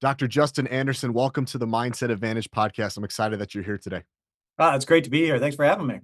Dr. Justin Anderson, welcome to the Mindset Advantage podcast. I'm excited that you're here today. It's great to be here. Thanks for having me. I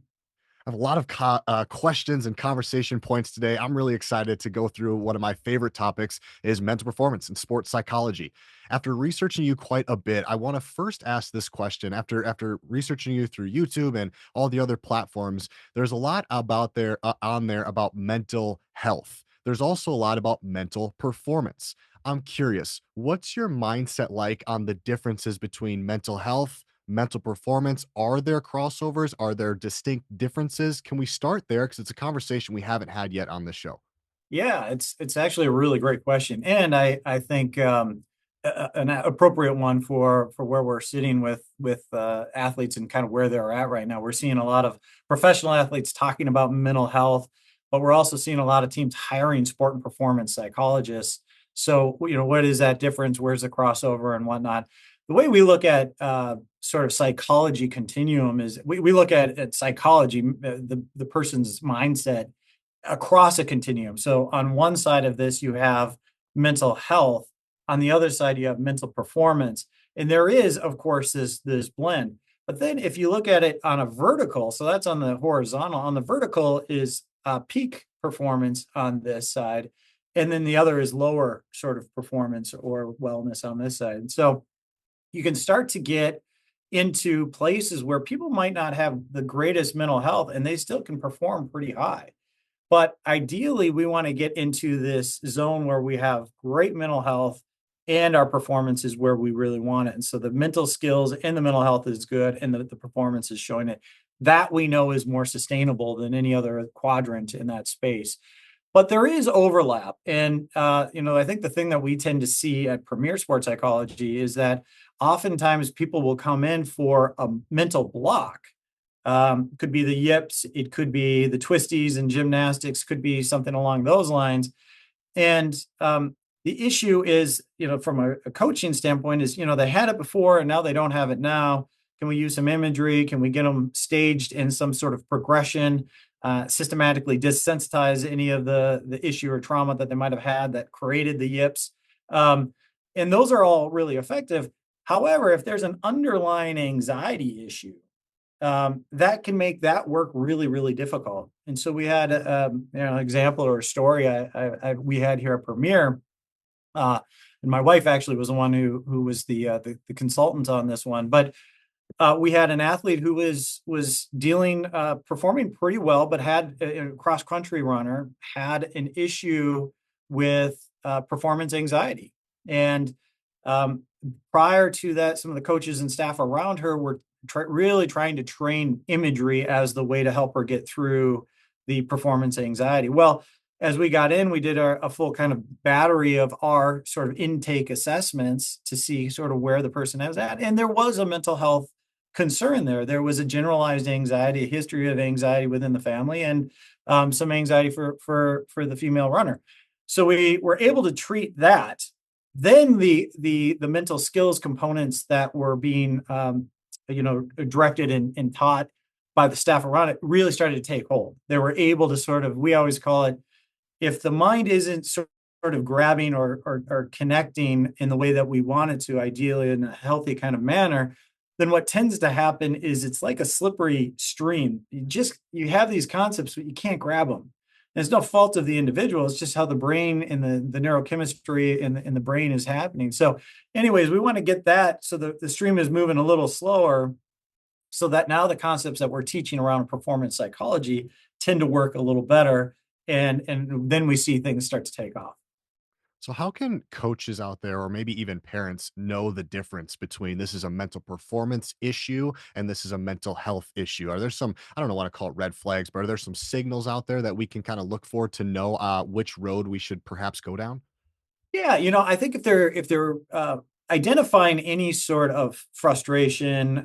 have a lot of questions and conversation points today. I'm really excited to go through one of my favorite topics is mental performance and sports psychology. After researching you quite a bit, I want to first ask this question. After researching you through YouTube and all the other platforms, there's a lot about there on there about mental health. There's also a lot about mental performance. I'm curious, what's your mindset like on the differences between mental health, mental performance? Are there crossovers? Are there distinct differences? Can we start there? Because it's a conversation we haven't had yet on this show. Yeah, it's actually a really great question, and I think an appropriate one for where we're sitting with athletes and kind of where they're at right now. We're seeing a lot of professional athletes talking about mental health, but we're also seeing a lot of teams hiring sport and performance psychologists. So, what is that difference? Where's the crossover and whatnot? The way we look at sort of psychology continuum is we look at psychology, the person's mindset across a continuum. So on one side of this, you have mental health. On the other side, you have mental performance. And there is, of course, this blend. But then if you look at it on a vertical, so that's on the horizontal, on the vertical is peak performance on this side. And then the other is lower sort of performance or wellness on this side. And so you can start to get into places where people might not have the greatest mental health and they still can perform pretty high. But ideally, we want to get into this zone where we have great mental health and our performance is where we really want it. And so the mental skills and the mental health is good and the performance is showing it. That we know is more sustainable than any other quadrant in that space. But there is overlap. And, I think the thing that we tend to see at Premier Sports Psychology is that oftentimes people will come in for a mental block. Could be the yips, it could be the twisties and gymnastics, could be something along those lines. And the issue is, from a coaching standpoint is, they had it before and now they don't have it now. Can we use some imagery? Can we get them staged in some sort of progression, systematically desensitize any of the issue or trauma that they might have had that created the yips? And those are all really effective. However, if there's an underlying anxiety issue, that can make that work really, really difficult. And so we had, an example or a story we had here at Premier. And my wife actually was the one who was the consultant on this one. But we had an athlete who was dealing, performing pretty well, but had a cross country runner had an issue with performance anxiety. And prior to that, some of the coaches and staff around her were really trying to train imagery as the way to help her get through the performance anxiety. Well, as we got in, we did a full kind of battery of our sort of intake assessments to see sort of where the person was at. And there was a mental health concern there. There was a generalized anxiety, a history of anxiety within the family, and some anxiety for the female runner. So we were able to treat that. Then the mental skills components that were being directed and taught by the staff around it really started to take hold. They were able to sort of, we always call it, if the mind isn't sort of grabbing or connecting in the way that we want it to, ideally in a healthy kind of manner, then what tends to happen is it's like a slippery stream. You have these concepts, but you can't grab them. And it's no fault of the individual. It's just how the brain and the neurochemistry in the brain is happening. So anyways, we want to get that so the stream is moving a little slower so that now the concepts that we're teaching around performance psychology tend to work a little better. And then we see things start to take off. So, how can coaches out there, or maybe even parents, know the difference between this is a mental performance issue and this is a mental health issue? Are there some, I don't know, want to call it red flags, but are there some signals out there that we can kind of look for to know which road we should perhaps go down? Yeah, I think if they're identifying any sort of frustration,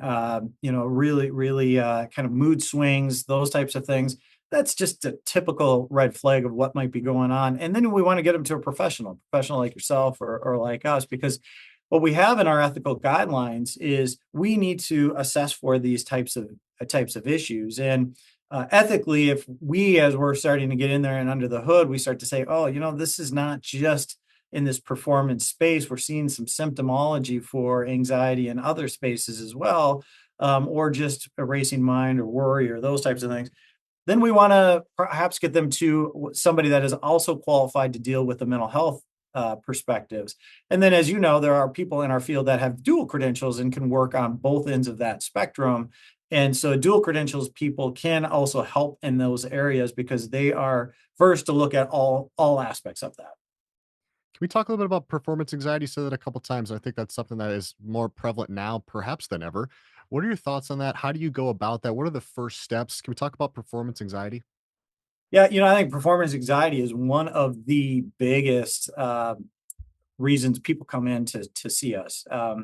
really, really kind of mood swings, those types of things, that's just a typical red flag of what might be going on. And then we want to get them to a professional like yourself or like us, because what we have in our ethical guidelines is we need to assess for these types of issues. And ethically, if we, as we're starting to get in there and under the hood, we start to say, oh, this is not just in this performance space. We're seeing some symptomology for anxiety in other spaces as well, or just a racing mind or worry or those types of things. Then we want to perhaps get them to somebody that is also qualified to deal with the mental health perspectives. And then, as you know, there are people in our field that have dual credentials and can work on both ends of that spectrum. And so, dual credentials people can also help in those areas because they are first to look at all aspects of that. Can we talk a little bit about performance anxiety? You said that a couple times. I think that's something that is more prevalent now, perhaps than ever. What are your thoughts on that? How do you go about that? What are the first steps? Can we talk about performance anxiety? Yeah, I think performance anxiety is one of the biggest reasons people come in to see us. A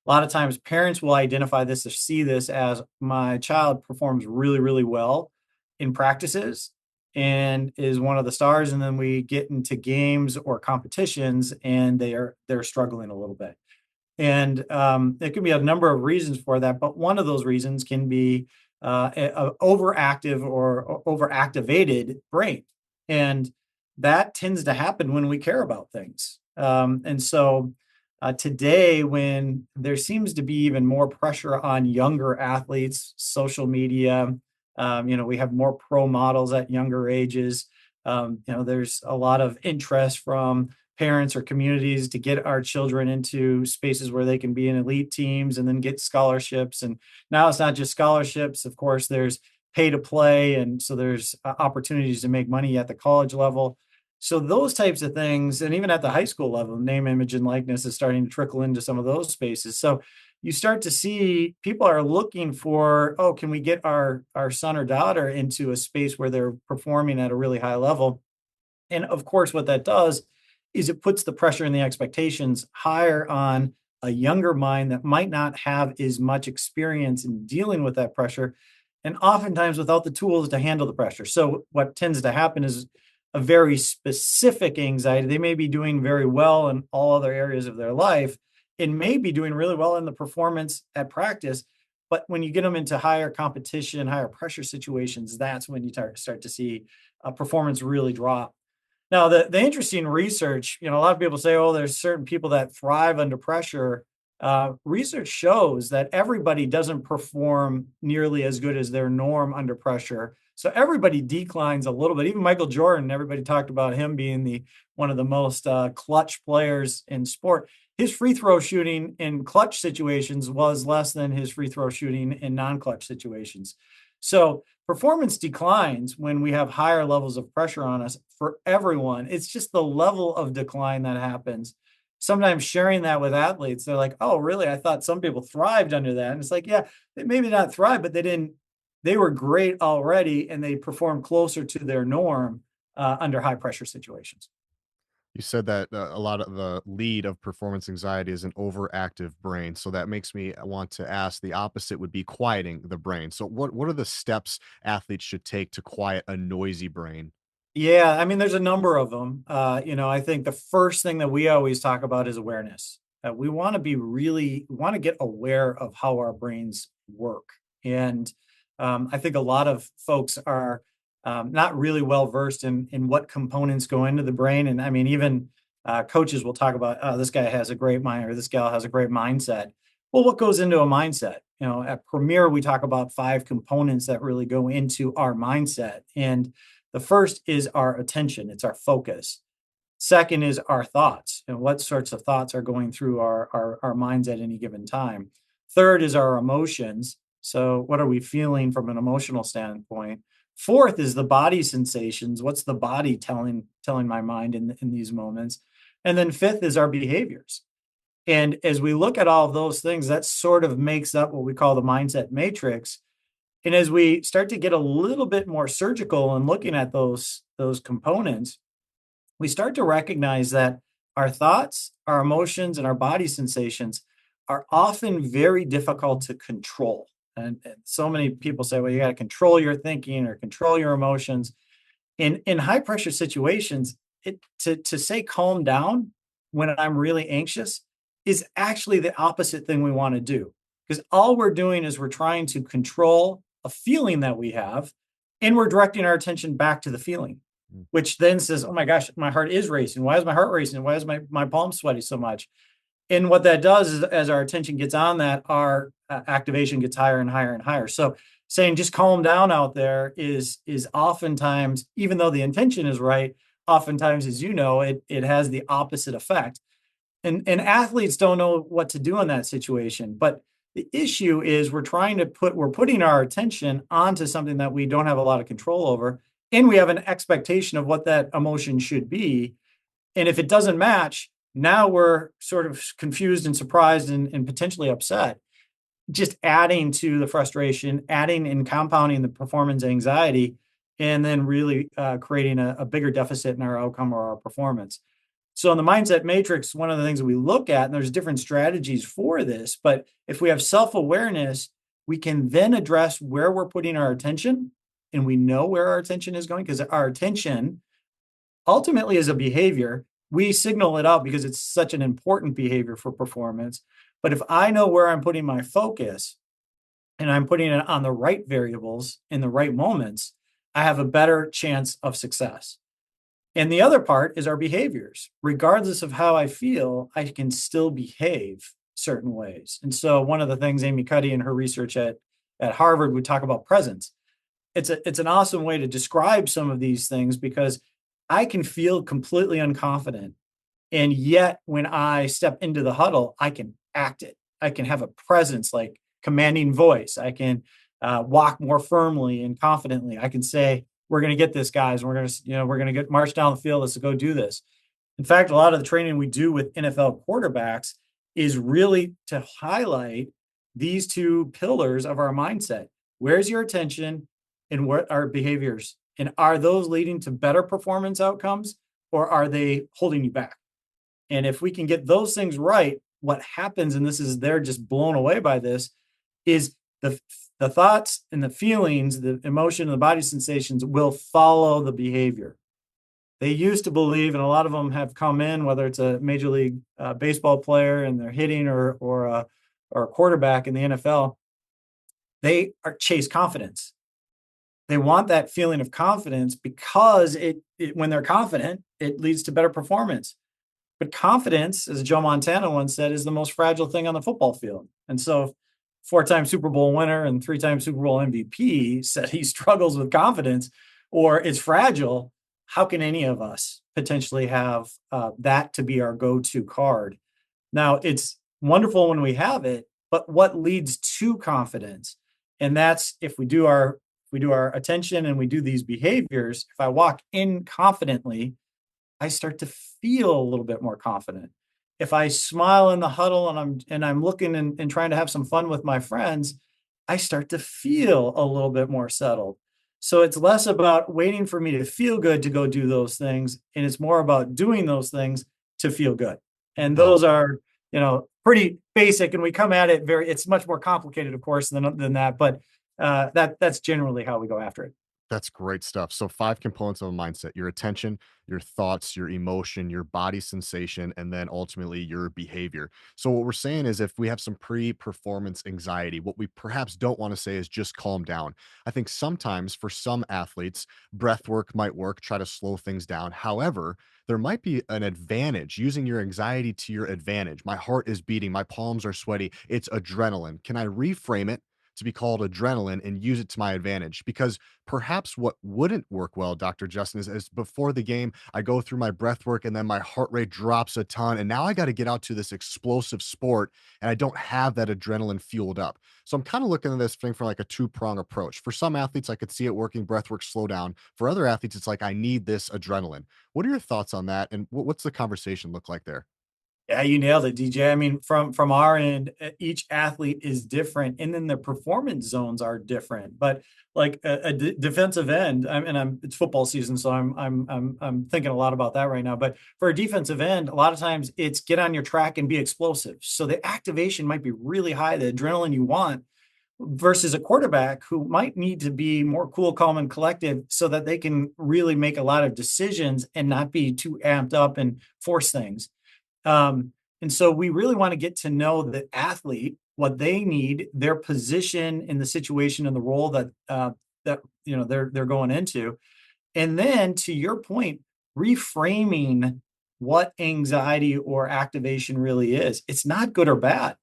lot of times, parents will identify this or see this as my child performs really, really well in practices and is one of the stars, and then we get into games or competitions, and they're struggling a little bit. And there can be a number of reasons for that, but one of those reasons can be a overactive or overactivated brain, and that tends to happen when we care about things. And so today, when there seems to be even more pressure on younger athletes, social media, we have more pro models at younger ages. There's a lot of interest from parents or communities to get our children into spaces where they can be in elite teams and then get scholarships. And now it's not just scholarships. Of course, there's pay to play. And so there's opportunities to make money at the college level. So those types of things, and even at the high school level, name, image, and likeness is starting to trickle into some of those spaces. So you start to see people are looking for, oh, can we get our son or daughter into a space where they're performing at a really high level? And of course, what that does is it puts the pressure and the expectations higher on a younger mind that might not have as much experience in dealing with that pressure, and oftentimes without the tools to handle the pressure. So, what tends to happen is a very specific anxiety. They may be doing very well in all other areas of their life and may be doing really well in the performance at practice. But when you get them into higher competition, higher pressure situations, that's when you start to see performance really drop. Now, the interesting research, a lot of people say, oh, there's certain people that thrive under pressure. Research shows that everybody doesn't perform nearly as good as their norm under pressure. So everybody declines a little bit. Even Michael Jordan, everybody talked about him being the one of the most clutch players in sport. His free throw shooting in clutch situations was less than his free throw shooting in non-clutch situations. So performance declines when we have higher levels of pressure on us for everyone. It's just the level of decline that happens. Sometimes sharing that with athletes, they're like, oh, really? I thought some people thrived under that. And it's like, yeah, they maybe not thrive, but they were great already and they performed closer to their norm under high pressure situations. You said that a lot of the lead of performance anxiety is an overactive brain. So that makes me want to ask the opposite would be quieting the brain. So what are the steps athletes should take to quiet a noisy brain? Yeah, I mean, there's a number of them. I think the first thing that we always talk about is awareness. We want to want to get aware of how our brains work. And I think a lot of folks are not really well versed in what components go into the brain. And I mean, even coaches will talk about, oh, this guy has a great mind or this gal has a great mindset. Well, what goes into a mindset? At Premier, we talk about 5 components that really go into our mindset. And the first is our attention, it's our focus. Second is our thoughts and what sorts of thoughts are going through our minds at any given time. Third is our emotions. So, what are we feeling from an emotional standpoint? Fourth is the body sensations. What's the body telling my mind in these moments? And then fifth is our behaviors. And as we look at all of those things, that sort of makes up what we call the mindset matrix. And as we start to get a little bit more surgical and looking at those components, we start to recognize that our thoughts, our emotions, and our body sensations are often very difficult to control. And so many people say, well, you got to control your thinking or control your emotions. In high pressure situations, to say calm down when I'm really anxious is actually the opposite thing we want to do. Because all we're doing is we're trying to control a feeling that we have, and we're directing our attention back to the feeling. Mm. which then says, oh my gosh, my heart is racing. Why is my heart racing? Why is my palm sweaty so much? And what that does is, as our attention gets on that, our activation gets higher and higher and higher. So saying just calm down out there is oftentimes, even though the intention is right, oftentimes, as you know, it has the opposite effect. And athletes don't know what to do in that situation. But the issue is we're putting our attention onto something that we don't have a lot of control over, and we have an expectation of what that emotion should be. And if it doesn't match, now we're sort of confused and surprised and potentially upset, just adding to the frustration, adding and compounding the performance anxiety, and then really creating a bigger deficit in our outcome or our performance. So in the mindset matrix, one of the things that we look at, and there's different strategies for this, but if we have self-awareness, we can then address where we're putting our attention, and we know where our attention is going because our attention ultimately is a behavior. We signal it out because it's such an important behavior for performance. But if I know where I'm putting my focus and I'm putting it on the right variables in the right moments, I have a better chance of success. And the other part is our behaviors. Regardless of how I feel, I can still behave certain ways. And so one of the things Amy Cuddy in her research at Harvard would talk about presence. It's an awesome way to describe some of these things because I can feel completely unconfident. And yet when I step into the huddle, I can act it. I can have a presence like commanding voice. I can walk more firmly and confidently. I can say, we're going to get this, guys. We're going to get march down the field. Let's go do this. In fact, a lot of the training we do with NFL quarterbacks is really to highlight these two pillars of our mindset. Where's your attention and what are behaviors? And are those leading to better performance outcomes or are they holding you back? And if we can get those things right, what happens, and they're just blown away by this, is the thoughts and the feelings, the emotion and the body sensations will follow the behavior. They used to believe, and a lot of them have come in, whether it's a major league baseball player and they're hitting or a quarterback in the NFL, they are chase confidence. They want that feeling of confidence because when they're confident, it leads to better performance. But confidence, as Joe Montana once said, is the most fragile thing on the football field. And so, four-time Super Bowl winner and three-time Super Bowl MVP said he struggles with confidence or is fragile. How can any of us potentially have that to be our go-to card? Now, it's wonderful when we have it, but what leads to confidence? And that's if we do our attention and we do these behaviors. If I walk in confidently, I start to feel a little bit more confident. If I smile in the huddle and I'm looking and trying to have some fun with my friends, I start to feel a little bit more settled. So it's less about waiting for me to feel good to go do those things, and it's more about doing those things to feel good. And Oh, those are, pretty basic, and we come at it it's much more complicated, of course, than that, but that's generally how we go after it. that's great stuff. So 5 components of a mindset: your attention, your thoughts, your emotion, your body sensation, and then ultimately your behavior. So what we're saying is if we have some pre-performance anxiety, what we perhaps don't want to say is just calm down. I think sometimes for some athletes, breath work might work, try to slow things down. However, there might be an advantage using your anxiety to your advantage. My heart is beating, my palms are sweaty. It's adrenaline. Can I reframe it to be called adrenaline and use it to my advantage? Because perhaps what wouldn't work well, Dr. Justin, is before the game, I go through my breath work and then my heart rate drops a ton. And now I got to get out to this explosive sport and I don't have that adrenaline fueled up. So I'm kind of looking at this thing from like a two-prong approach. For some athletes, I could see it working, breath work, slow down. For other athletes, it's like, I need this adrenaline. What are your thoughts on that? And what's the conversation look like there? Yeah, you nailed it, DJ. I mean, from our end, each athlete is different, and then the performance zones are different. But like defensive end, it's football season, so I'm thinking a lot about that right now. But for a defensive end, a lot of times it's get on your track and be explosive. So the activation might be really high, the adrenaline you want, versus a quarterback who might need to be more cool, calm, and collected so that they can really make a lot of decisions and not be too amped up and force things. And so we really want to get to know the athlete, what they need, their position in the situation and the role that they're going into. And then to your point, reframing what anxiety or activation really is. It's not good or bad.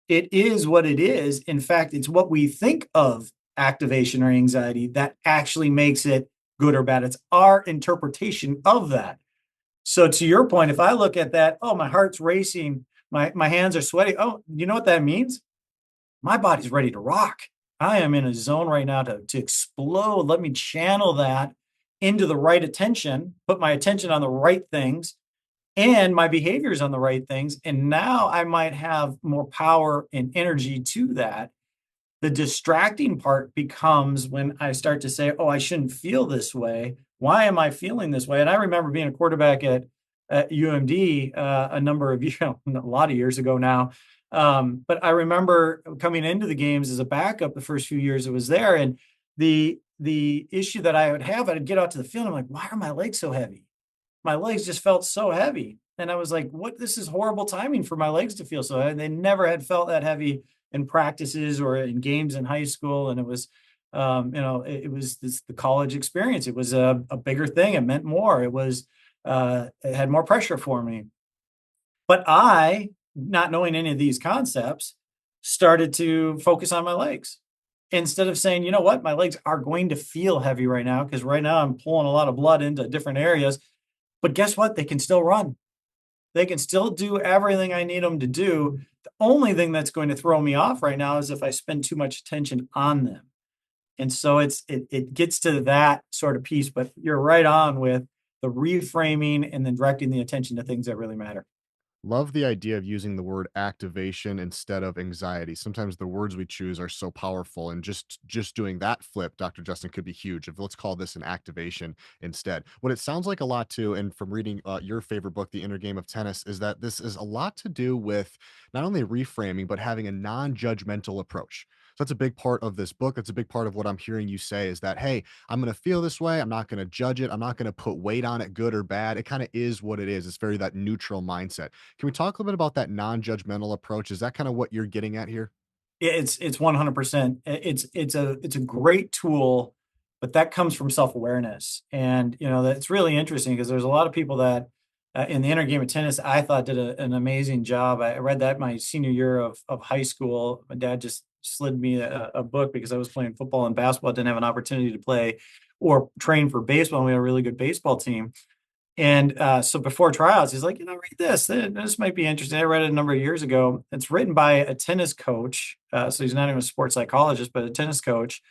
It is what it is. In fact, it's what we think of activation or anxiety that actually makes it good or bad. It's our interpretation of that. So to your point, if I look at that, oh, my heart's racing, my hands are sweaty. Oh, you know what that means? My body's ready to rock. I am in a zone right now to explode. Let me channel that into the right attention, put my attention on the right things and my behaviors on the right things. And now I might have more power and energy to that. The distracting part becomes when I start to say, oh, I shouldn't feel this way. Why am I feeling this way? And I remember being a quarterback at UMD a number of years, a lot of years ago now. But I remember coming into the games as a backup the first few years it was there. And the issue that I would have, I'd get out to the field. I'm like, why are my legs so heavy? My legs just felt so heavy. And I was like, what? This is horrible timing for my legs to feel so heavy. They never had felt that heavy in practices or in games in high school. And it was, it was the college experience. It was a bigger thing. It meant more. It had more pressure for me. But I, not knowing any of these concepts, started to focus on my legs instead of saying, you know what, my legs are going to feel heavy right now because right now I'm pulling a lot of blood into different areas. But guess what? They can still run. They can still do everything I need them to do. The only thing that's going to throw me off right now is if I spend too much attention on them. And so it gets to that sort of piece, but you're right on with the reframing and then directing the attention to things that really matter. Love the idea of using the word activation instead of anxiety. Sometimes the words we choose are so powerful, and just doing that flip, Dr. Justin, could be huge. If let's call this an activation instead. What it sounds like a lot too, and from reading your favorite book, The Inner Game of Tennis, is that this is a lot to do with not only reframing but having a non-judgmental approach. So that's a big part of this book. That's a big part of what I'm hearing you say is that, hey, I'm going to feel this way. I'm not going to judge it. I'm not going to put weight on it, good or bad. It kind of is what it is. It's very that neutral mindset. Can we talk a little bit about that non-judgmental approach? Is that kind of what you're getting at here? Yeah, it's 100%. It's a great tool, but that comes from self-awareness. And, that's really interesting because there's a lot of people that in the inner game of tennis, I thought did an amazing job. I read that my senior year of high school. My dad just slid me a book because I was playing football and basketball. Didn't have an opportunity to play or train for baseball. We had a really good baseball team. And so before tryouts, he's like, read this. This might be interesting. I read it a number of years ago. It's written by a tennis coach. So he's not even a sports psychologist, but a tennis coach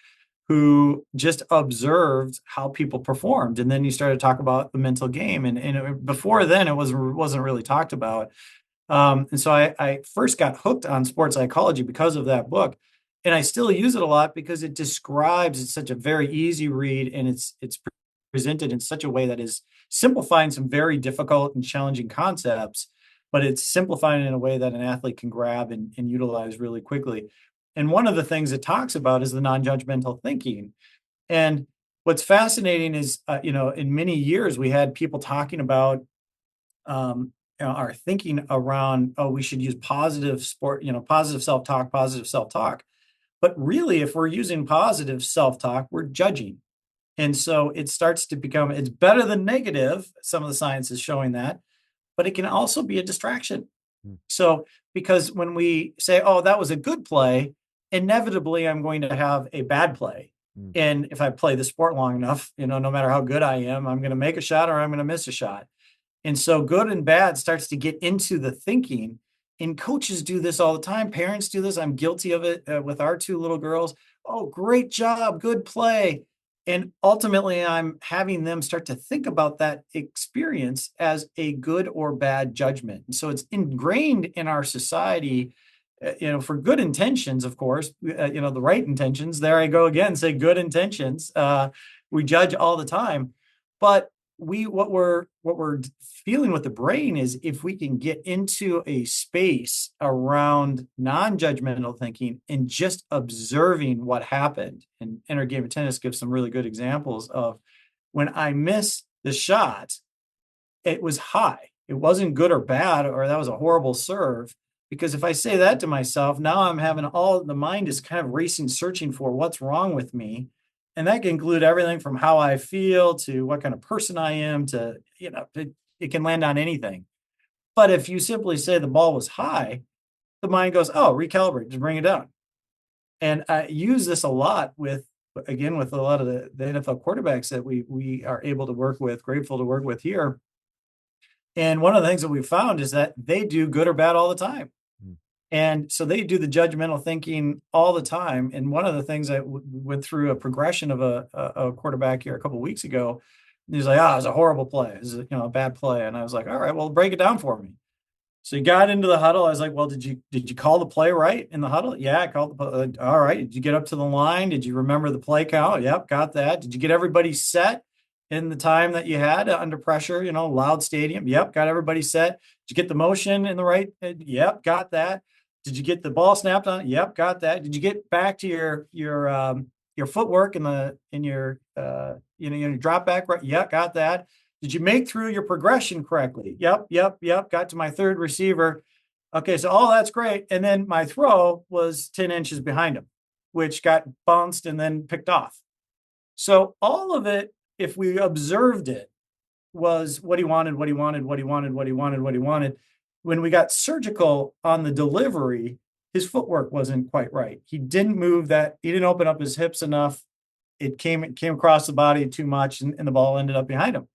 who just observed how people performed. And then you started to talk about the mental game. Before then, it wasn't really talked about. And so I first got hooked on sports psychology because of that book. And I still use it a lot because it's such a very easy read and it's presented in such a way that is simplifying some very difficult and challenging concepts, but it's simplifying in a way that an athlete can grab and utilize really quickly. And one of the things it talks about is the non-judgmental thinking. And what's fascinating is, in many years we had people talking about our thinking around, oh, we should use positive self-talk. But really, if we're using positive self-talk, we're judging. And so it starts to become, it's better than negative. Some of the science is showing that, but it can also be a distraction. Mm, So, because when we say, oh, that was a good play, inevitably I'm going to have a bad play. mm, And if I play the sport long enough, no matter how good I am, I'm going to make a shot or I'm going to miss a shot. And so good and bad starts to get into the thinking. And coaches do this all the time. Parents do this. I'm guilty of it with our two little girls. Oh, great job. Good play. And ultimately, I'm having them start to think about that experience as a good or bad judgment. And so it's ingrained in our society, for good intentions, of course, the right intentions. There I go again, say good intentions. We judge all the time, but what we're feeling with the brain is if we can get into a space around non-judgmental thinking and just observing what happened. And Inner Game of Tennis gives some really good examples of when I miss the shot, it was high. It wasn't good or bad, or that was a horrible serve. Because if I say that to myself, now I'm having all the mind is kind of racing, searching for what's wrong with me. And that can include everything from how I feel to what kind of person I am to, it can land on anything. But if you simply say the ball was high, the mind goes, oh, recalibrate, just bring it down. And I use this a lot with, again, with a lot of the NFL quarterbacks that we are able to work with, grateful to work with here. And one of the things that we found is that they do good or bad all the time. Mm. And so they do the judgmental thinking all the time. And one of the things that went through a progression of a quarterback here a couple of weeks ago, and he's like, "Oh, it was a horrible play. It was a bad play." And I was like, "All right, well, break it down for me." So he got into the huddle. I was like, "Well, did you call the play right in the huddle?" "Yeah, I called the play." "All right. Did you get up to the line? Did you remember the play count?" "Yep, got that." "Did you get everybody set in the time that you had under pressure? Loud stadium." "Yep, got everybody set." "Did you get the motion in the right?" "Yep, got that." "Did you get the ball snapped on?" "Yep, got that." "Did you get back to your footwork in your drop back?" "Right." "Yep, got that." "Did you make through your progression correctly?" "Yep, yep, yep. Got to my third receiver." "Okay, so all that's great." And then my throw was 10 inches behind him, which got bounced and then picked off. So all of it, if we observed it, was what he wanted, what he wanted, what he wanted, what he wanted, what he wanted. When we got surgical on the delivery, his footwork wasn't quite right. He didn't move that, he didn't open up his hips enough. It came across the body too much, and the ball ended up behind him.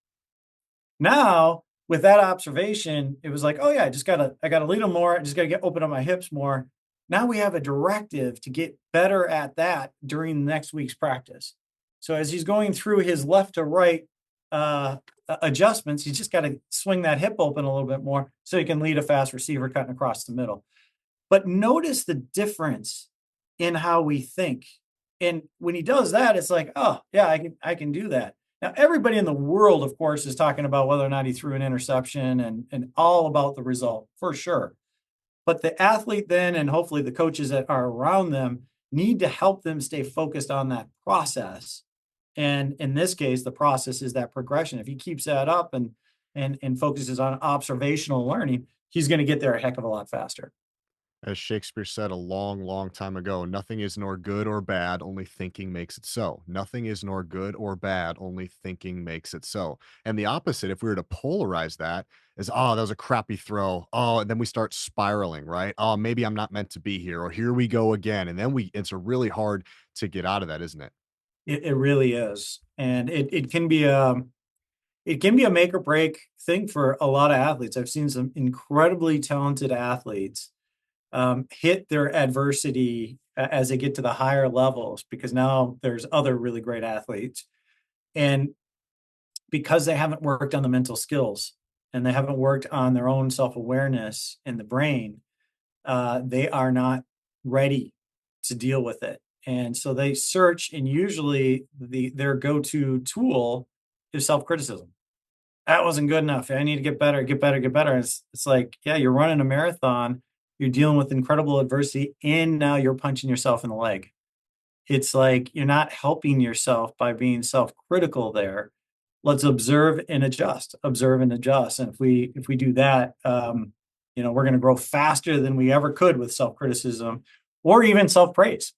Now, with that observation, it was like, "Oh, yeah, I gotta lead him more, I just gotta open up my hips more." Now we have a directive to get better at that during next week's practice. So as he's going through his left to right, adjustments, he's just gotta swing that hip open a little bit more so he can lead a fast receiver cutting across the middle. But notice the difference in how we think. And when he does that, it's like, "Oh, yeah, I can do that." Now, everybody in the world, of course, is talking about whether or not he threw an interception and all about the result, for sure. But the athlete then, and hopefully the coaches that are around them, need to help them stay focused on that process. And in this case, the process is that progression. If he keeps that up and focuses on observational learning, he's going to get there a heck of a lot faster. As Shakespeare said a long, long time ago, nothing is nor good or bad, only thinking makes it so. Nothing is nor good or bad, only thinking makes it so. And the opposite, if we were to polarize that, is, oh, that was a crappy throw. Oh, and then we start spiraling, right? Oh, maybe I'm not meant to be here, or here we go again. And then it's really hard to get out of that, isn't it? It really is. And it can be a make or break thing for a lot of athletes. I've seen some incredibly talented athletes hit their adversity as they get to the higher levels because now there's other really great athletes. And because they haven't worked on the mental skills and they haven't worked on their own self awareness in the brain, they are not ready to deal with it. And so they search, and usually their go to tool is self criticism. That wasn't good enough. I need to get better, get better, get better. It's like, yeah, you're running a marathon, you're dealing with incredible adversity, and now you're punching yourself in the leg. It's like you're not helping yourself by being self-critical there. Let's observe and adjust, observe and adjust. And if we do that, we're going to grow faster than we ever could with self-criticism or even self-praise.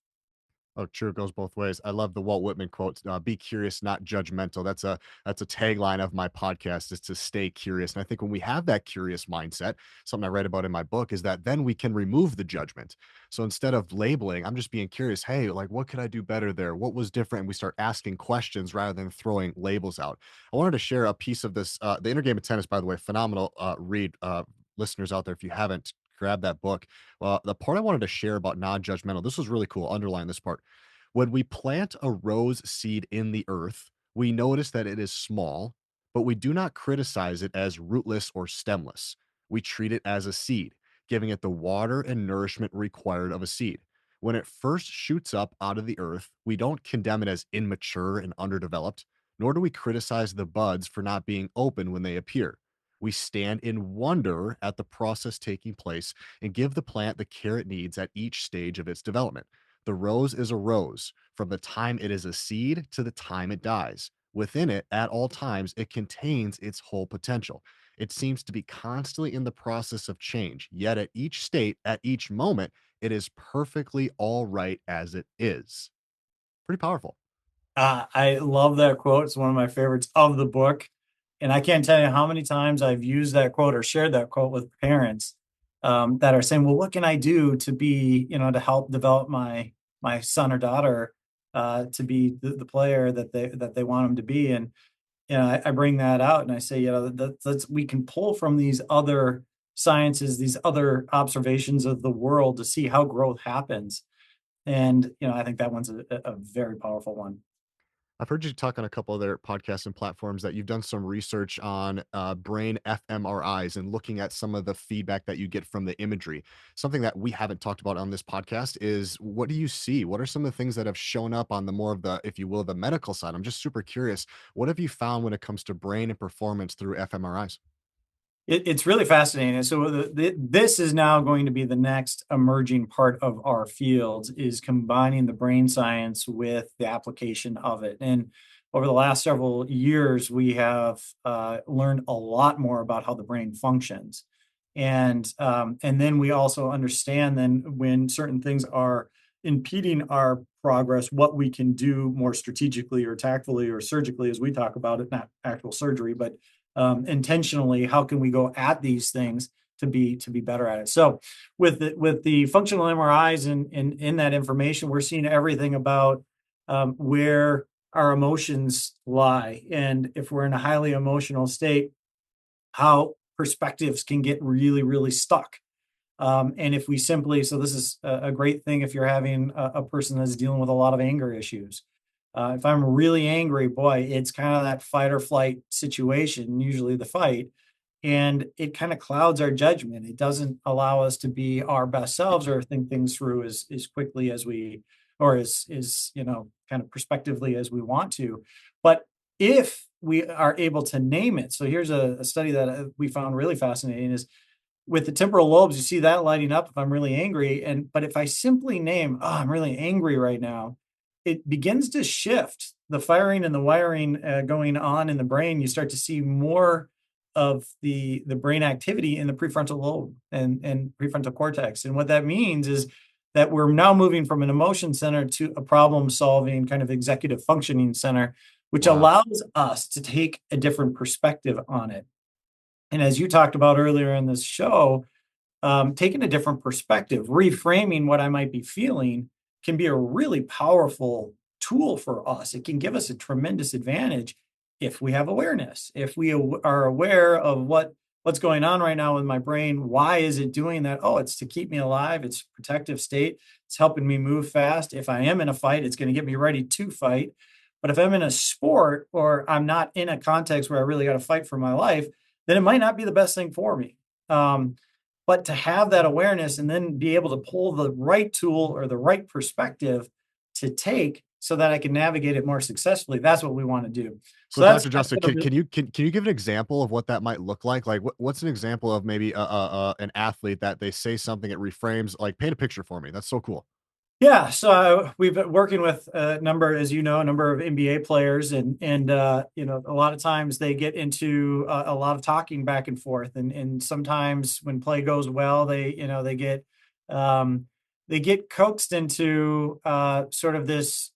Oh, true. It goes both ways. I love the Walt Whitman quote, "Be curious, not judgmental." That's a tagline of my podcast, is to stay curious. And I think when we have that curious mindset, something I read about in my book is that then we can remove the judgment. So instead of labeling, I'm just being curious. Hey, like, what could I do better there? What was different? And we start asking questions rather than throwing labels out. I wanted to share a piece of this. The Inner Game of Tennis, by the way, phenomenal read. Listeners out there, if you haven't, grab that book. Well, the part I wanted to share about non-judgmental, this was really cool. Underline this part. When we plant a rose seed in the earth, we notice that it is small, but we do not criticize it as rootless or stemless. We treat it as a seed, giving it the water and nourishment required of a seed. When it first shoots up out of the earth, we don't condemn it as immature and underdeveloped, nor do we criticize the buds for not being open when they appear. We stand in wonder at the process taking place and give the plant the care it needs at each stage of its development. The rose is a rose from the time it is a seed to the time it dies. Within it, at all times, it contains its whole potential. It seems to be constantly in the process of change, yet at each state, at each moment, it is perfectly all right as it is. Pretty powerful. I love that quote. It's one of my favorites of the book. And I can't tell you how many times I've used that quote or shared that quote with parents that are saying, well, what can I do to be, to help develop my son or daughter to be the player that they want them to be. And I bring that out and I say, we can pull from these other sciences, these other observations of the world to see how growth happens. And I think that one's a very powerful one. I've heard you talk on a couple other podcasts and platforms that you've done some research on brain fMRIs and looking at some of the feedback that you get from the imagery. Something that we haven't talked about on this podcast is, what do you see? What are some of the things that have shown up on the more of the, if you will, the medical side? I'm just super curious. What have you found when it comes to brain and performance through fMRIs? It's really fascinating. So this is now going to be the next emerging part of our field, is combining the brain science with the application of it. And over the last several years, we have learned a lot more about how the brain functions. And then we also understand then when certain things are impeding our progress, what we can do more strategically or tactfully or surgically, as we talk about it, not actual surgery, but intentionally, how can we go at these things to be better at it? So with the functional MRIs and in that information, we're seeing everything about where our emotions lie, and if we're in a highly emotional state, how perspectives can get really, really stuck. And if we simply, so this is a great thing if you're having a person that's dealing with a lot of anger issues. If I'm really angry, boy, it's kind of that fight or flight situation, usually the fight, and it kind of clouds our judgment. It doesn't allow us to be our best selves or think things through as quickly as we, or as kind of prospectively as we want to. But if we are able to name it, so here's a study that we found really fascinating, is with the temporal lobes, you see that lighting up if I'm really angry. But if I simply name, oh, I'm really angry right now, it begins to shift the firing and the wiring going on in the brain. You start to see more of the brain activity in the prefrontal lobe and prefrontal cortex. And what that means is that we're now moving from an emotion center to a problem solving kind of executive functioning center, which Wow. allows us to take a different perspective on it. And as you talked about earlier in this show, taking a different perspective, reframing what I might be feeling can be a really powerful tool for us. It can give us a tremendous advantage if we have awareness, if we are aware of what's going on right now with my brain. Why is it doing that? Oh, it's to keep me alive. It's a protective state. It's helping me move fast. If I am in a fight, it's going to get me ready to fight. But if I'm in a sport or I'm not in a context where I really got to fight for my life, then it might not be the best thing for me. But to have that awareness and then be able to pull the right tool or the right perspective to take so that I can navigate it more successfully, that's what we want to do. So So, that's Dr. that's Justin, what can you give an example of what that might look like? Like, what's an example of maybe an athlete that they say something, it reframes? Like, paint a picture for me. That's so cool. Yeah, so we've been working with a number, as you know, a number of NBA players, and a lot of times they get into a lot of talking back and forth, and sometimes when play goes well, um, they get coaxed into sort of this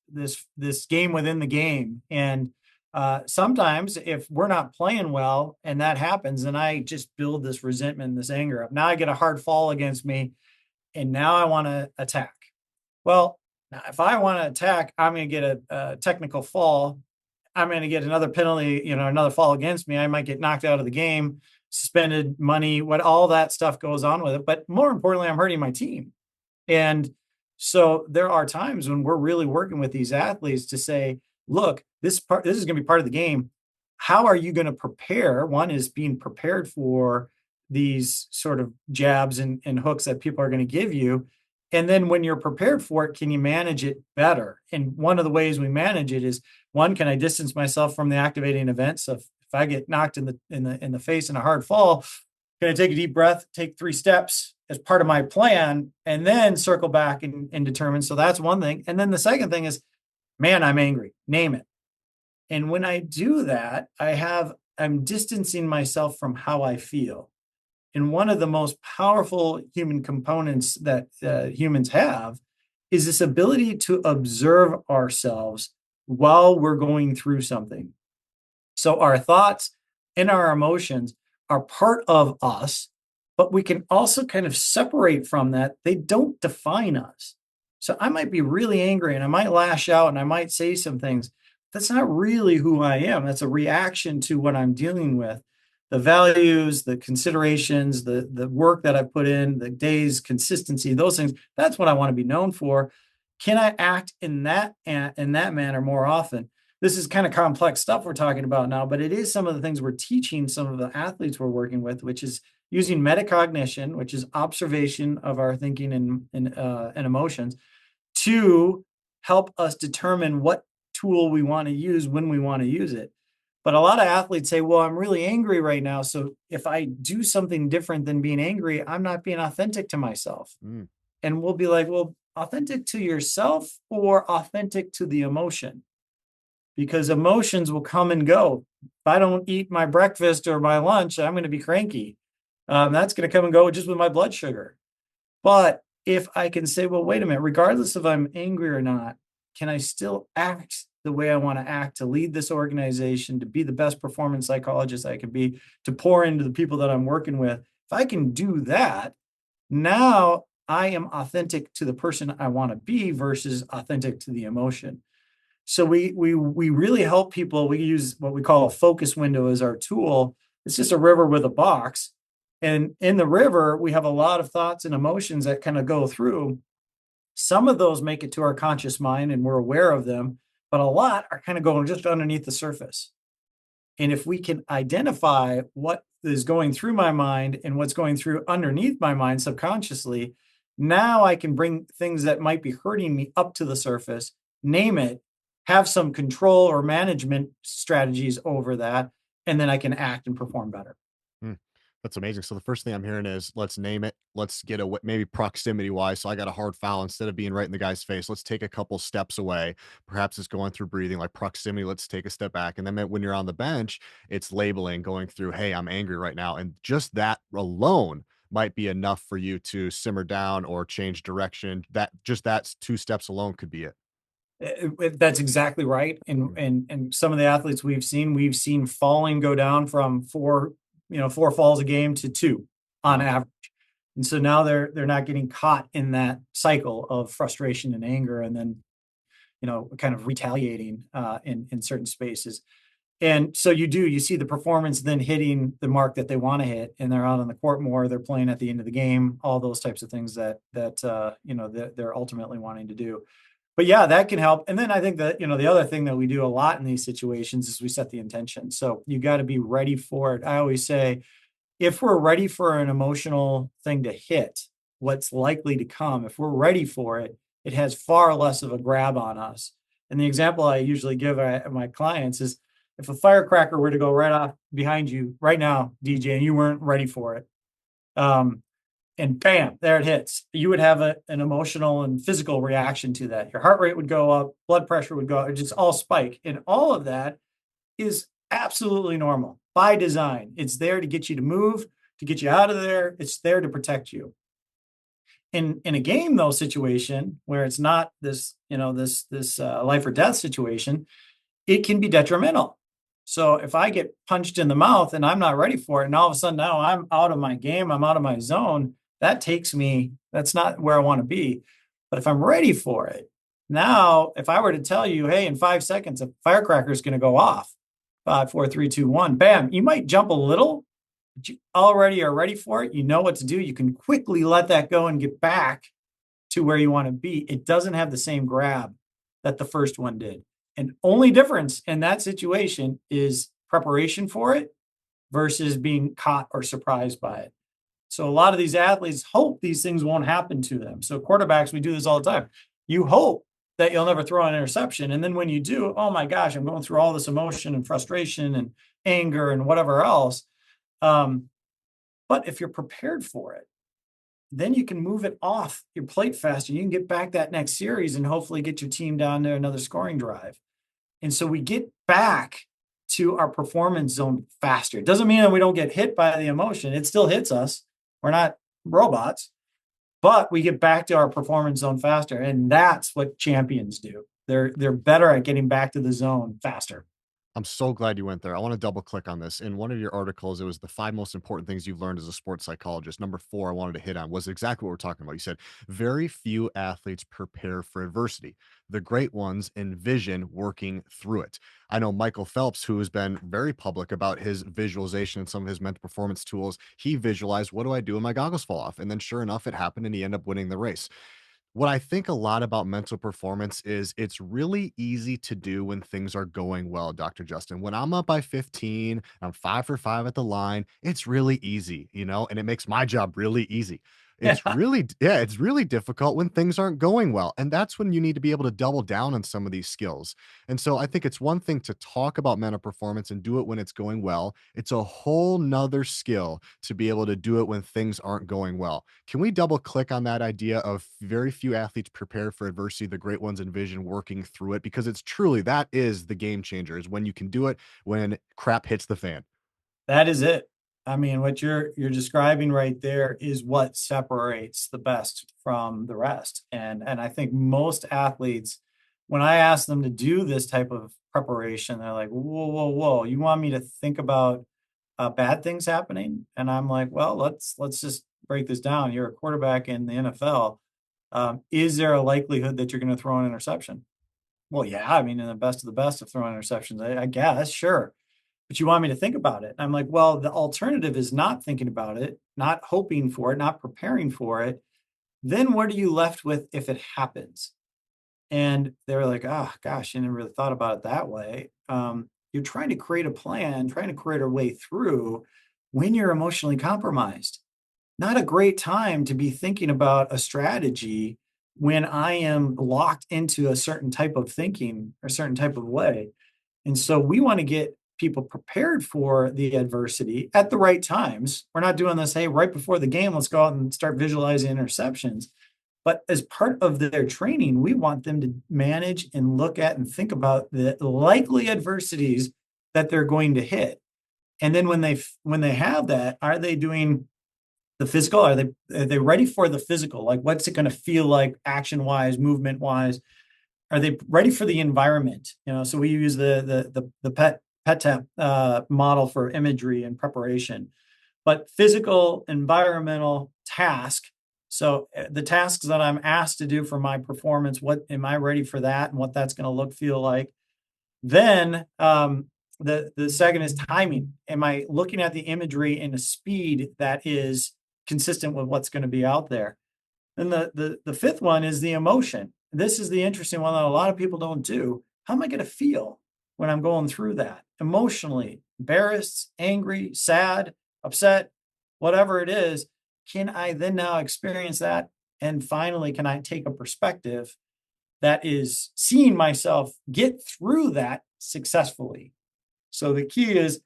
game within the game, and sometimes if we're not playing well and that happens, then I just build this resentment, and this anger up. Now I get a hard fall against me, and now I want to attack. Well, now if I want to attack, I'm going to get a technical fall. I'm going to get another penalty, another fall against me. I might get knocked out of the game, suspended, money, what all that stuff goes on with it. But more importantly, I'm hurting my team. And so there are times when we're really working with these athletes to say, look, this is going to be part of the game. How are you going to prepare? One is being prepared for these sort of jabs and hooks that people are going to give you. And then when you're prepared for it, can you manage it better? And one of the ways we manage it is, one, can I distance myself from the activating event? So if I get knocked in the face in a hard fall, can I take a deep breath, take 3 steps as part of my plan, and then circle back and determine? So that's one thing. And then the second thing is, man, I'm angry. Name it. And when I do that, I'm distancing myself from how I feel. And one of the most powerful human components that humans have is this ability to observe ourselves while we're going through something. So our thoughts and our emotions are part of us, but we can also kind of separate from that. They don't define us. So I might be really angry and I might lash out and I might say some things. That's not really who I am. That's a reaction to what I'm dealing with. The values, the considerations, the work that I put in, the days, consistency, those things, that's what I want to be known for. Can I act in that manner more often? This is kind of complex stuff we're talking about now, but it is some of the things we're teaching some of the athletes we're working with, which is using metacognition, which is observation of our thinking and emotions, to help us determine what tool we want to use when we want to use it. But a lot of athletes say, well, I'm really angry right now. So if I do something different than being angry, I'm not being authentic to myself. Mm, And we'll be like, well, authentic to yourself or authentic to the emotion? Because emotions will come and go. If I don't eat my breakfast or my lunch, I'm going to be cranky. That's going to come and go just with my blood sugar. But if I can say, well, wait a minute, regardless if I'm angry or not, can I still act the way I want to act to lead this organization, to be the best performance psychologist I can be, to pour into the people that I'm working with? If I can do that, now I am authentic to the person I want to be versus authentic to the emotion. So we really help people. We use what we call a focus window as our tool. It's just a river with a box. And in the river, we have a lot of thoughts and emotions that kind of go through. Some of those make it to our conscious mind and we're aware of them, but a lot are kind of going just underneath the surface. And if we can identify what is going through my mind and what's going through underneath my mind subconsciously, now I can bring things that might be hurting me up to the surface, name it, have some control or management strategies over that, and then I can act and perform better. mm. That's amazing. So the first thing I'm hearing is let's name it. Let's get away, maybe proximity wise. So I got a hard foul instead of being right in the guy's face. Let's take a couple steps away. Perhaps it's going through breathing, like proximity. Let's take a step back. And then when you're on the bench, it's labeling, going through, hey, I'm angry right now. And just that alone might be enough for you to simmer down or change direction. That's two steps alone could be it. That's exactly right. And Mm, and some of the athletes we've seen falling go down from four falls a game to two on wow. average. And so now they're not getting caught in that cycle of frustration and anger, and then kind of retaliating in certain spaces. And so you see the performance then hitting the mark that they want to hit, and they're out on the court more. They're playing at the end of the game, all those types of things that they're ultimately wanting to do. But yeah, that can help. And then I think that, the other thing that we do a lot in these situations is we set the intention. So you got to be ready for it. I always say, if we're ready for an emotional thing to hit, what's likely to come, if we're ready for it, it has far less of a grab on us. And the example I usually give my clients is, if a firecracker were to go right off behind you right now, DJ, and you weren't ready for it, um, and bam, there it hits. You would have an emotional and physical reaction to that. Your heart rate would go up, blood pressure would go up, it just all spike. And all of that is absolutely normal by design. It's there to get you to move, to get you out of there. It's there to protect you. In a game though situation where it's not this life or death situation, it can be detrimental. So if I get punched in the mouth and I'm not ready for it, and all of a sudden now I'm out of my game, I'm out of my zone, that's not where I want to be. But if I'm ready for it, now if I were to tell you, hey, in 5 seconds, a firecracker is going to go off, 5, 4, 3, 2, 1, bam, you might jump a little, but you already are ready for it. You know what to do. You can quickly let that go and get back to where you want to be. It doesn't have the same grab that the first one did. And only difference in that situation is preparation for it versus being caught or surprised by it. So a lot of these athletes hope these things won't happen to them. So quarterbacks, we do this all the time. You hope that you'll never throw an interception. And then when you do, oh my gosh, I'm going through all this emotion and frustration and anger and whatever else. Um, but if you're prepared for it, then you can move it off your plate faster. You can get back that next series and hopefully get your team down to another scoring drive. And so we get back to our performance zone faster. It doesn't mean that we don't get hit by the emotion. It still hits us. We're not robots, but we get back to our performance zone faster. And that's what champions do. They're better at getting back to the zone faster. I'm so glad you went there. I want to double click on this. In one of your articles, it was the 5 most important things you've learned as a sports psychologist. Number 4, I wanted to hit on was exactly what we're talking about. You said very few athletes prepare for adversity. The great ones envision working through it. I know Michael Phelps, who has been very public about his visualization and some of his mental performance tools. He visualized, what do I do when my goggles fall off? And then sure enough, it happened and he ended up winning the race. What I think a lot about mental performance is it's really easy to do when things are going well, Dr. Justin. When I'm up by 15, I'm 5 for 5 at the line, it's really easy, and it makes my job really easy. Yeah, it's really difficult when things aren't going well. And that's when you need to be able to double down on some of these skills. And so I think it's one thing to talk about mental performance and do it when it's going well. It's a whole nother skill to be able to do it when things aren't going well. Can we double click on that idea of very few athletes prepare for adversity, the great ones envision working through it? Because it's truly that is the game changer, is when you can do it when crap hits the fan. That is it. I mean, what you're describing right there is what separates the best from the rest. And I think most athletes, when I ask them to do this type of preparation, they're like, "Whoa, whoa, whoa! You want me to think about bad things happening?" And I'm like, "Well, let's just break this down. You're a quarterback in the NFL. Is there a likelihood that you're going to throw an interception?" Well, yeah. I mean, in the best of the best of throwing interceptions, I guess, sure. But you want me to think about it. I'm like, well, the alternative is not thinking about it, not hoping for it, not preparing for it. Then what are you left with if it happens? And they were like, oh gosh, I never really thought about it that way. You're trying to create a plan, trying to create a way through when you're emotionally compromised. Not a great time to be thinking about a strategy when I am locked into a certain type of thinking or certain type of way. And so we want to get people prepared for the adversity at the right times. We're not doing this, hey, right before the game, let's go out and start visualizing interceptions. But as part of their training, we want them to manage and look at and think about the likely adversities that they're going to hit. And then when they have that, are they doing the physical? Are they ready for the physical? Like what's it going to feel like action wise, movement wise? Are they ready for the environment? So we use the pet tap model for imagery and preparation, but physical, environmental, task. So the tasks that I'm asked to do for my performance, what am I ready for that, and what that's going to feel like? Then the second is timing. Am I looking at the imagery in a speed that is consistent with what's going to be out there? Then the fifth one is the emotion. This is the interesting one that a lot of people don't do. How am I going to feel when I'm going through that emotionally? Embarrassed, angry, sad, upset, whatever it is. Can I then now experience that? And finally, can I take a perspective that is seeing myself get through that successfully? So the key is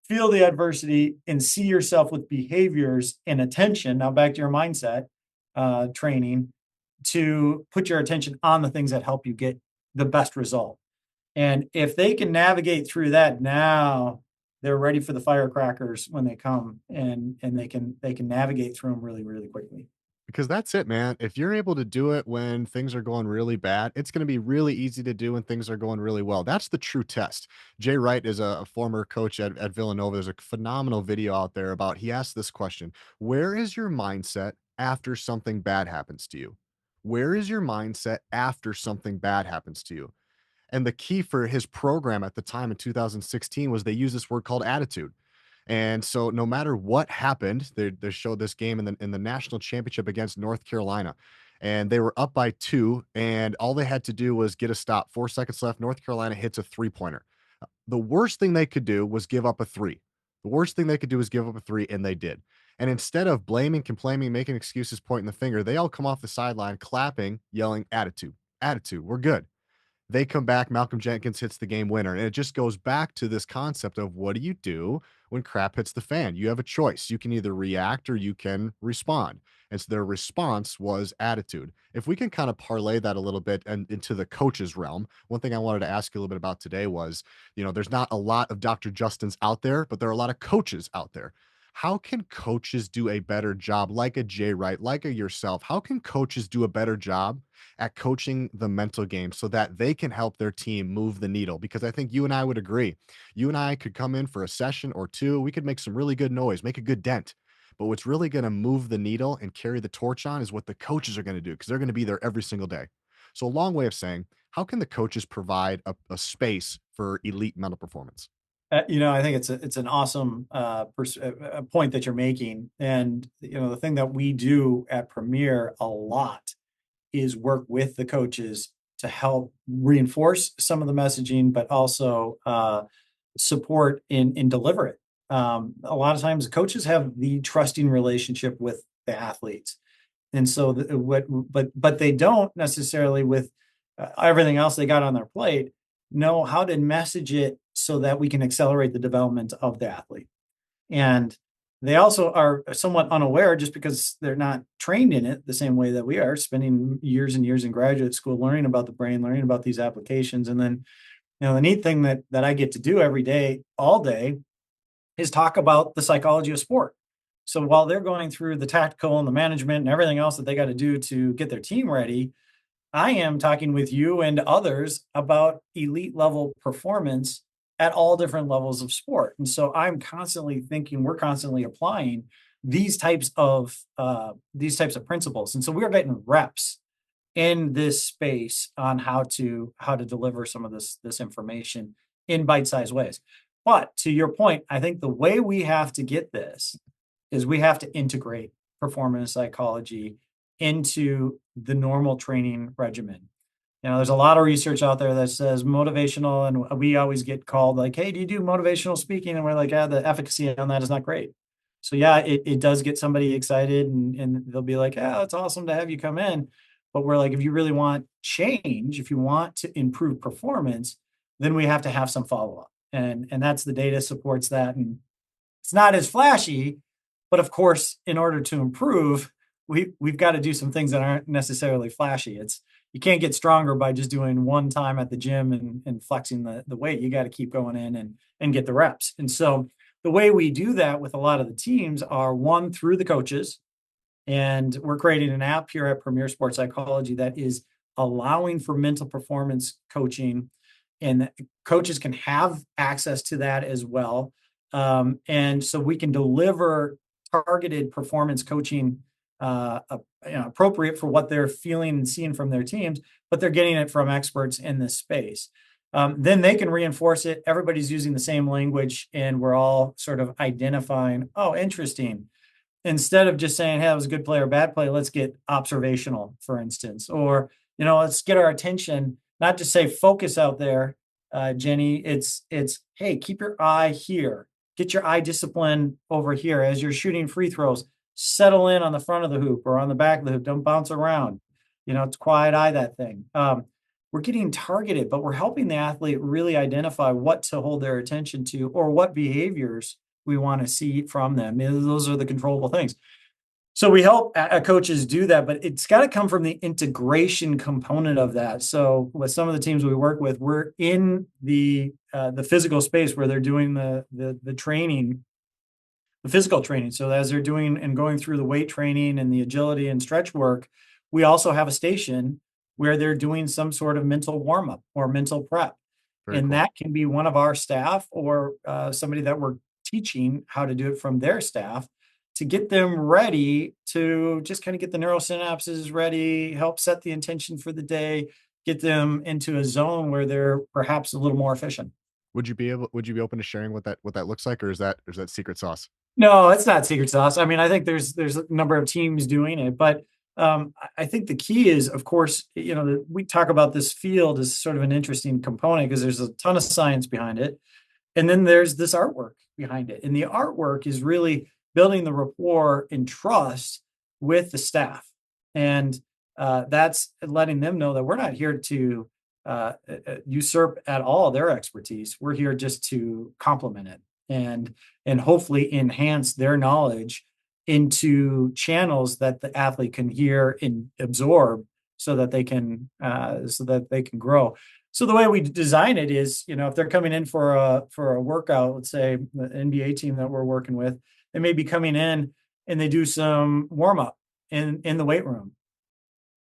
feel the adversity and see yourself with behaviors and attention. Now back to your mindset training to put your attention on the things that help you get the best result. And if they can navigate through that, now they're ready for the firecrackers when they come, and they can navigate through them really, really quickly. Because that's it, man. If you're able to do it when things are going really bad, it's going to be really easy to do when things are going really well. That's the true test. Jay Wright is a former coach at Villanova. There's a phenomenal video out there about, he asked this question: where is your mindset after something bad happens to you? Where is your mindset after something bad happens to you? And the key for his program at the time in 2016 was they use this word called attitude. And so no matter what happened, they showed this game in the national championship against North Carolina. And they were up by 2, and all they had to do was get a stop. 4 seconds left. North Carolina hits a three-pointer. The worst thing they could do was give up a 3. The worst thing they could do is give up a 3, and they did. And instead of blaming, complaining, making excuses, pointing the finger, they all come off the sideline clapping, yelling, attitude, attitude, we're good. They come back, Malcolm Jenkins hits the game winner, and it just goes back to this concept of, what do you do when crap hits the fan? You have a choice. You can either react or you can respond. And so their response was attitude. If we can kind of parlay that a little bit and into the coach's realm, one thing I wanted to ask you a little bit about today was, there's not a lot of Dr. Justins out there, but there are a lot of coaches out there. How can coaches do a better job, like a Jay Wright, like a yourself? How can coaches do a better job at coaching the mental game so that they can help their team move the needle? Because I think you and I would agree. You and I could come in for a session or two, we could make some really good noise, make a good dent. But what's really going to move the needle and carry the torch on is what the coaches are going to do because they're going to be there every single day. So, a long way of saying, how can the coaches provide a space for elite mental performance? I think it's an awesome point that you're making, and the thing that we do at Premier a lot is work with the coaches to help reinforce some of the messaging, but also support in deliver it. A lot of times, coaches have the trusting relationship with the athletes, and so but they don't necessarily with everything else they got on their plate know how to message it so that we can accelerate the development of the athlete. And they also are somewhat unaware just because they're not trained in it the same way that we are, spending years and years in graduate school learning about the brain, learning about these applications. And then, the neat thing that I get to do every day, all day, is talk about the psychology of sport. So while they're going through the tactical and the management and everything else that they got to do to get their team ready, I am talking with you and others about elite level performance at all different levels of sport. And so I'm constantly thinking, we're constantly applying these types of principles. And so we're getting reps in this space on how to deliver some of this information in bite-sized ways. But to your point, I think the way we have to get this is we have to integrate performance psychology into the normal training regimen. There's a lot of research out there that says motivational, and we always get called like, hey, do you do motivational speaking? And we're like, yeah, the efficacy on that is not great. So yeah, it does get somebody excited and they'll be like, yeah, it's awesome to have you come in. But we're like, if you really want change, if you want to improve performance, then we have to have some follow-up. And that's the data supports that. And it's not as flashy, but of course, in order to improve, we've got to do some things that aren't necessarily flashy. You can't get stronger by just doing one time at the gym and flexing the weight. You got to keep going in and get the reps. And so the way we do that with a lot of the teams are one through the coaches. And we're creating an app here at Premier Sports Psychology that is allowing for mental performance coaching, and coaches can have access to that as well. And so we can deliver targeted performance coaching appropriate for what they're feeling and seeing from their teams, but they're getting it from experts in this space. Then they can reinforce it. Everybody's using the same language, and we're all sort of identifying, oh, interesting. Instead of just saying, hey, that was a good play or bad play, let's get observational, for instance. Or, let's get our attention, not just say focus out there, Jenny. It's hey, keep your eye here. Get your eye discipline over here as you're shooting free throws. Settle in on the front of the hoop or on the back of the hoop. Don't bounce around. It's quiet eye that thing. We're getting targeted, but we're helping the athlete really identify what to hold their attention to or what behaviors we want to see from them. Those are the controllable things. So we help coaches do that, but it's got to come from the integration component of that. So with some of the teams we work with, we're in the physical space where they're doing the training, the physical training. So as they're doing and going through the weight training and the agility and stretch work, we also have a station where they're doing some sort of mental warm up or mental prep. Very And cool. that can be one of our staff or somebody that we're teaching how to do it from their staff to get them ready to just kind of get the neural synapses ready, help set the intention for the day, get them into a zone where they're perhaps a little more efficient. Would you be open to sharing what that looks like, or is that secret sauce? No, it's not secret sauce. I mean, I think there's a number of teams doing it, but I think the key is, of course, we talk about this field as sort of an interesting component because there's a ton of science behind it. And then there's this artwork behind it. And the artwork is really building the rapport and trust with the staff. And that's letting them know that we're not here to usurp at all their expertise. We're here just to complement it and hopefully enhance their knowledge into channels that the athlete can hear and absorb so that they can grow. So the way we design it is, if they're coming in for a workout, let's say the NBA team that we're working with, They may be coming in and they do some warm up in the weight room.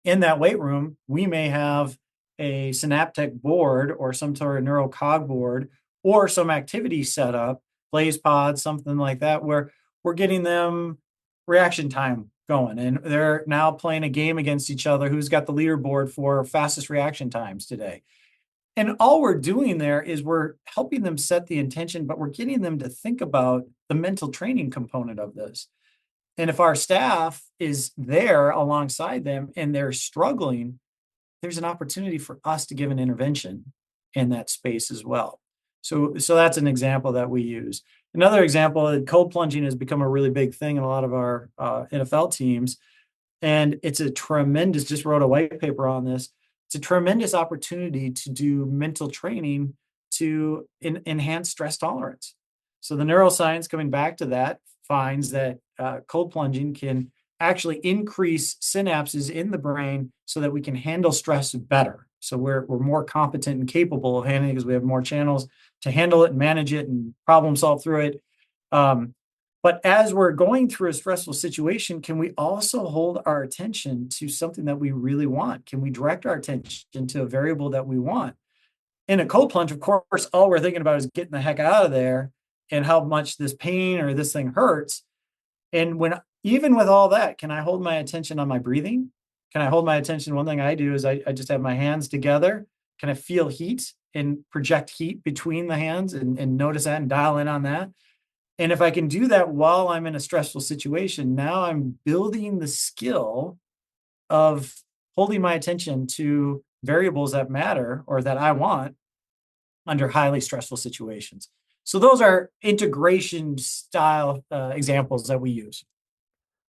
In that weight room, we may have a synaptic board or some sort of neural cog board or some activity set up, plays pods, something like that, where we're getting them reaction time going. And they're now playing a game against each other who's got the leaderboard for fastest reaction times today. And all we're doing there is we're helping them set the intention, but we're getting them to think about the mental training component of this. And if our staff is there alongside them and they're struggling, there's an opportunity for us to give an intervention in that space as well. So that's an example that we use. Another example, cold plunging has become a really big thing in a lot of our NFL teams. And it's a tremendous, just wrote a white paper on this. It's a tremendous opportunity to do mental training to enhance stress tolerance. So the neuroscience, coming back to that, finds that cold plunging can actually increase synapses in the brain so that we can handle stress better. So we're more competent and capable of handling it because we have more channels to handle it and manage it and problem solve through it. But as we're going through a stressful situation, can we also hold our attention to something that we really want? Can we direct our attention to a variable that we want? In a cold plunge, of course, all we're thinking about is getting the heck out of there and how much this pain or this thing hurts. And when even with all that, can I hold my attention on my breathing? Can I hold my attention? One thing I do is I just have my hands together. Can I feel heat and project heat between the hands and notice that and dial in on that? And if I can do that while I'm in a stressful situation, now I'm building the skill of holding my attention to variables that matter or that I want under highly stressful situations. So those are integration style examples that we use.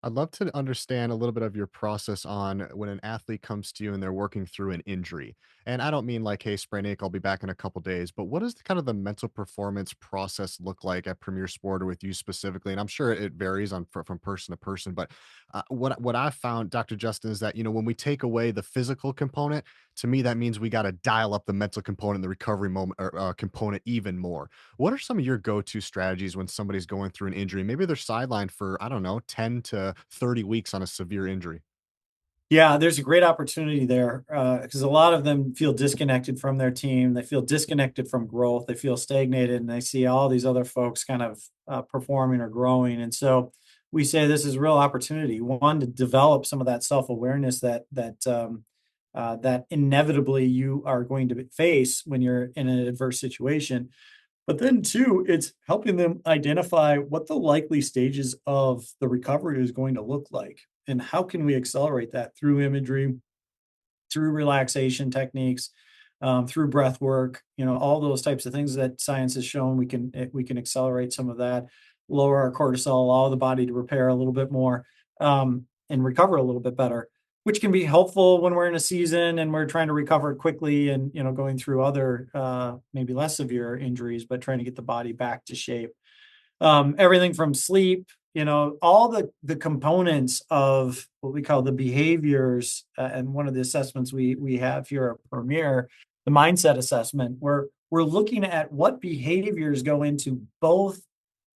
I'd love to understand a little bit of your process on when an athlete comes to you and they're working through an injury. And I don't mean like, hey, sprain ankle, I'll be back in a couple days, but what does the, kind of the mental performance process look like at Premier Sport or with you specifically? And I'm sure it varies on from person to person, but what I've found, Dr. Justin, is that when we take away the physical component, to me that means we got to dial up the mental component, the recovery moment or, component even more. What are some of your go-to strategies when somebody's going through an injury? Maybe they're sidelined for, I don't know, 10 to 30 weeks on a severe injury. Yeah, there's a great opportunity there because a lot of them feel disconnected from their team. They feel disconnected from growth. They feel stagnated, and they see all these other folks kind of performing or growing. And so we say this is a real opportunity. One, to develop some of that self-awareness that inevitably you are going to face when you're in an adverse situation. But then two, it's helping them identify what the likely stages of the recovery is going to look like and how can we accelerate that through imagery, through relaxation techniques, through breath work, all those types of things that science has shown we can accelerate some of that, lower our cortisol, allow the body to repair a little bit more, and recover a little bit better, which can be helpful when we're in a season and we're trying to recover quickly and going through other maybe less severe injuries, but trying to get the body back to shape. Everything from sleep, all the components of what we call the behaviors, and one of the assessments we have here at Premier, the mindset assessment, where we're looking at what behaviors go into both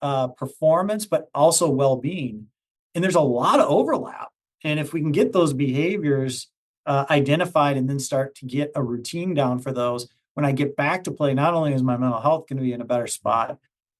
performance, but also well-being. And there's a lot of overlap. And if we can get those behaviors identified and then start to get a routine down for those, when I get back to play, not only is my mental health going to be in a better spot,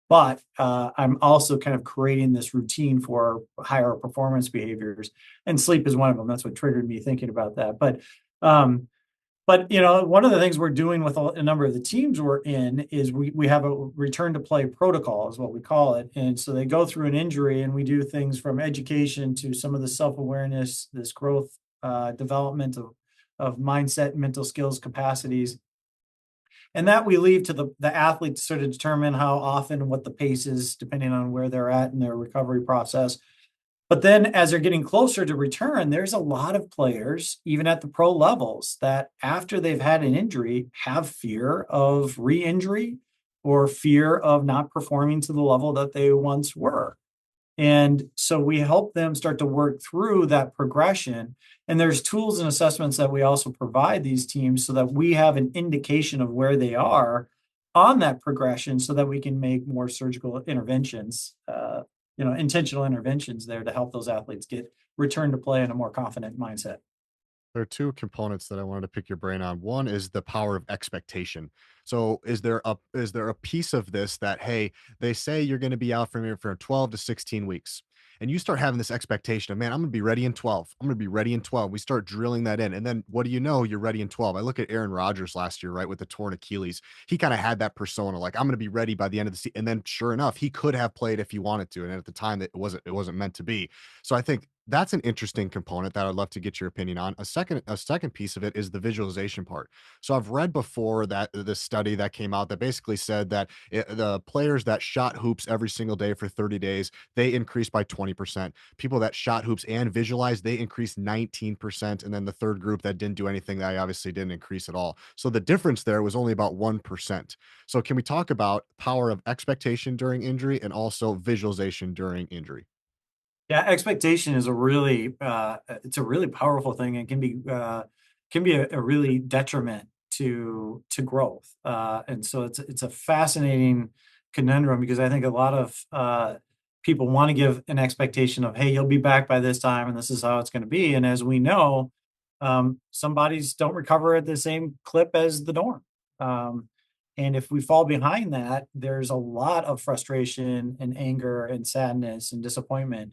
but I'm also kind of creating this routine for higher performance behaviors, and sleep is one of them. That's what triggered me thinking about that. But one of the things we're doing with a number of the teams we're in is we have a return to play protocol, is what we call it. And so they go through an injury, and we do things from education to some of the self-awareness, this growth, development of mindset, mental skills, capacities. And that we leave to the athlete to sort of determine how often and what the pace is, depending on where they're at in their recovery process. But then as they're getting closer to return, there's a lot of players, even at the pro levels, that after they've had an injury, have fear of re-injury or fear of not performing to the level that they once were. And so we help them start to work through that progression. And there's tools and assessments that we also provide these teams so that we have an indication of where they are on that progression so that we can make more surgical interventions intentional interventions there to help those athletes get return to play in a more confident mindset. There are two components that I wanted to pick your brain on. One is the power of expectation. So is there a piece of this that, hey, they say you're going to be out from here for 12 to 16 weeks. And you start having this expectation of, man, I'm going to be ready in 12. I'm going to be ready in 12. We start drilling that in. And then what do you know? You're ready in 12. I look at Aaron Rodgers last year, right, with the torn Achilles. He kind of had that persona, like, I'm going to be ready by the end of the season. And then sure enough, he could have played if he wanted to. And at the time that it wasn't meant to be. So I think that's an interesting component that I'd love to get your opinion on. A second piece of it is the visualization part. So I've read before that this study that came out that basically said that the players that shot hoops every single day for 30 days, they increased by 20%. People that shot hoops and visualized, they increased 19%. And then the third group that didn't do anything, that obviously didn't increase at all. So the difference there was only about 1%. So can we talk about power of expectation during injury and also visualization during injury? Yeah, expectation is it's a really powerful thing and can be a really detriment to growth. And so it's a fascinating conundrum because I think a lot of people want to give an expectation of, hey, you'll be back by this time and this is how it's going to be. And as we know, some bodies don't recover at the same clip as the norm. Um, and if we fall behind that, there's a lot of frustration and anger and sadness and disappointment,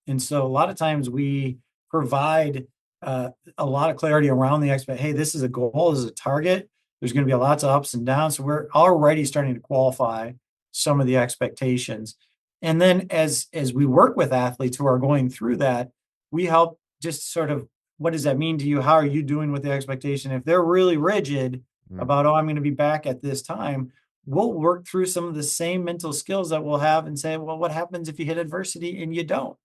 and so a lot of times we provide a lot of clarity around the expect. Hey, this is a goal, this is a target. There's going to be lots of ups and downs. So we're already starting to qualify some of the expectations. And then as we work with athletes who are going through that, we help just sort of what does that mean to you? How are you doing with the expectation? If they're really rigid Mm, about, oh, I'm going to be back at this time, we'll work through some of the same mental skills that we'll have and say, well, what happens if you hit adversity and you don't?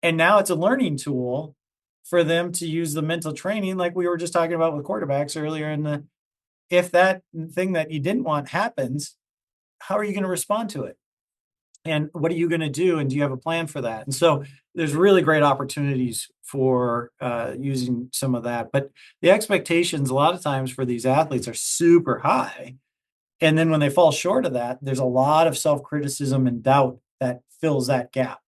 And now it's a learning tool for them to use the mental training like we were just talking about with quarterbacks earlier in the if that thing that you didn't want happens, how are you going to respond to it? And what are you going to do? And do you have a plan for that? And so there's really great opportunities for using some of that. But the expectations a lot of times for these athletes are super high. And then when they fall short of that, there's a lot of self criticism and doubt that fills that gap.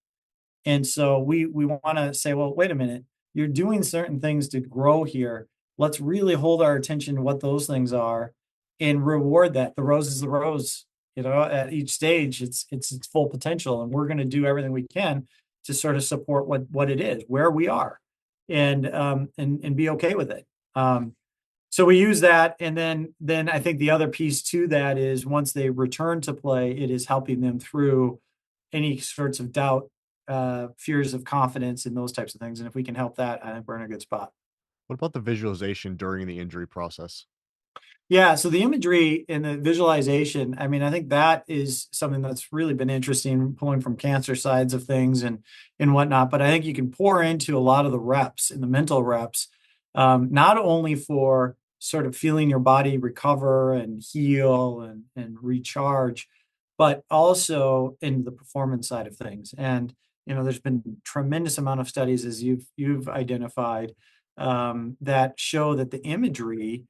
And so we want to say, well, wait a minute, you're doing certain things to grow here. Let's really hold our attention to what those things are and reward that. The rose is the rose. At each stage, it's its full potential, and we're going to do everything we can to sort of support what it is, where we are, and be okay with it. So we use that, and then I think the other piece to that is once they return to play, it is helping them through any sorts of doubt, fears of confidence, and those types of things. And if we can help that, I think we're in a good spot. what about the visualization during the injury process? Yeah, so the imagery and the visualization, I mean, I think that is something that's really been interesting, pulling from cancer sides of things and whatnot. But I think you can pour into a lot of the reps and the mental reps, not only for sort of feeling your body recover and heal and recharge, but also in the performance side of things. And there's been tremendous amount of studies as you've identified that show that the imagery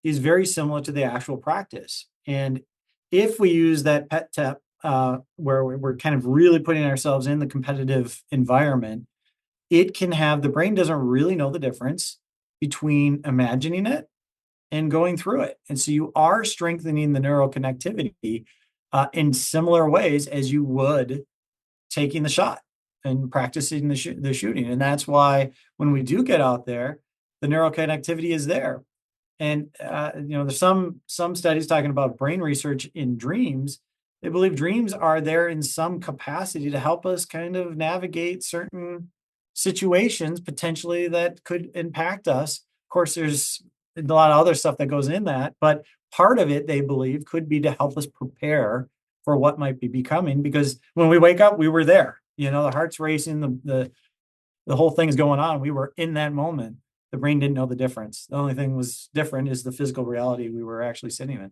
is very similar to the actual practice. And if we use that pet tap, where we're kind of really putting ourselves in the competitive environment, it can have the brain doesn't really know the difference between imagining it and going through it. And so you are strengthening the neural connectivity in similar ways as you would taking the shot and practicing the shooting. And that's why when we do get out there, the neural connectivity is there. And there's some studies talking about brain research in dreams. They believe dreams are there in some capacity to help us kind of navigate certain situations potentially that could impact us. Of course, there's a lot of other stuff that goes in that, but part of it they believe could be to help us prepare for what might be becoming. Because when we wake up, we were there. The heart's racing, the whole thing's going on. We were in that moment. The brain didn't know the difference. The only thing was different is the physical reality we were actually sitting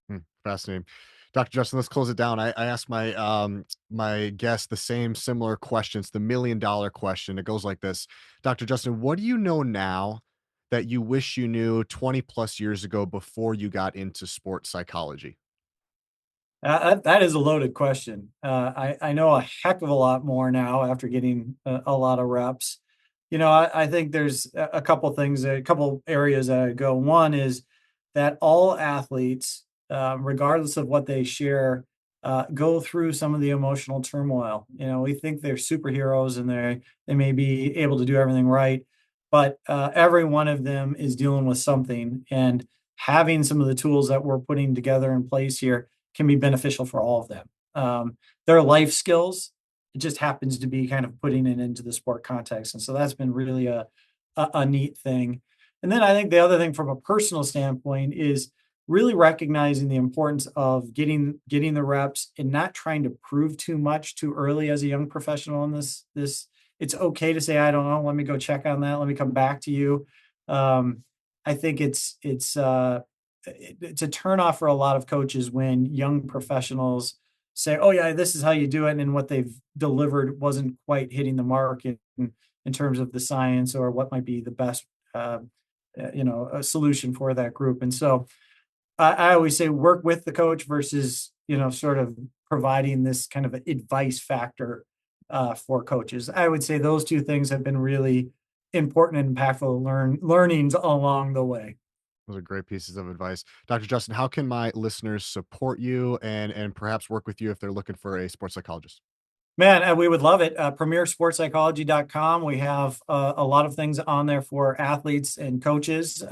in. Fascinating. Dr. Justin, let's close it down. I asked my guest the same similar questions, the $1 million question. It goes like this. Dr. Justin, what do you know now that you wish you knew 20 plus years ago before you got into sports psychology? That is a loaded question. I know a heck of a lot more now after getting a lot of reps. I think there's a couple things, a couple areas that I go. One is that all athletes, regardless of what they share, go through some of the emotional turmoil. We think they're superheroes and they may be able to do everything right, but every one of them is dealing with something. And having some of the tools that we're putting together in place here can be beneficial for all of them. Their life skills, it just happens to be kind of putting it into the sport context, and so that's been really a neat thing. And then I think the other thing from a personal standpoint is really recognizing the importance of getting the reps and not trying to prove too much too early as a young professional in this. It's okay to say, "I don't know, let me go check on that, let me come back to you." Um, I think it's a turnoff for a lot of coaches when young professionals say, "Oh yeah, this is how you do it," and what they've delivered wasn't quite hitting the mark in terms of the science or what might be the best, a solution for that group. And so I always say work with the coach versus sort of providing this kind of advice factor for coaches. I would say those two things have been really important and impactful learnings along the way. Those are great pieces of advice. Dr. Justin, how can my listeners support you and perhaps work with you if they're looking for a sports psychologist? Man, we would love it. Premiersportspsychology.com. We have a lot of things on there for athletes and coaches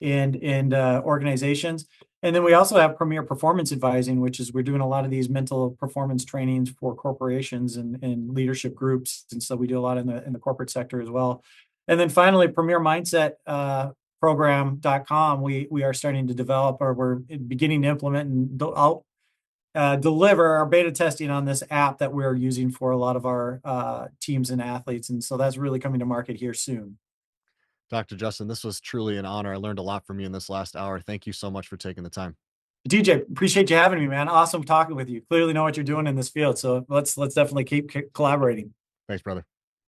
and organizations. And then we also have Premier Performance Advising, which is we're doing a lot of these mental performance trainings for corporations and leadership groups. And so we do a lot in the corporate sector as well. And then finally, Premier Mindset program.com. We are starting to develop, or we're beginning to implement and deliver our beta testing on this app that we're using for a lot of our teams and athletes. And so that's really coming to market here soon. Dr. Justin, this was truly an honor. I learned a lot from you in this last hour. Thank you so much for taking the time. DJ, appreciate you having me, man. Awesome talking with you. Clearly know what you're doing in this field. So let's definitely keep collaborating. Thanks, brother.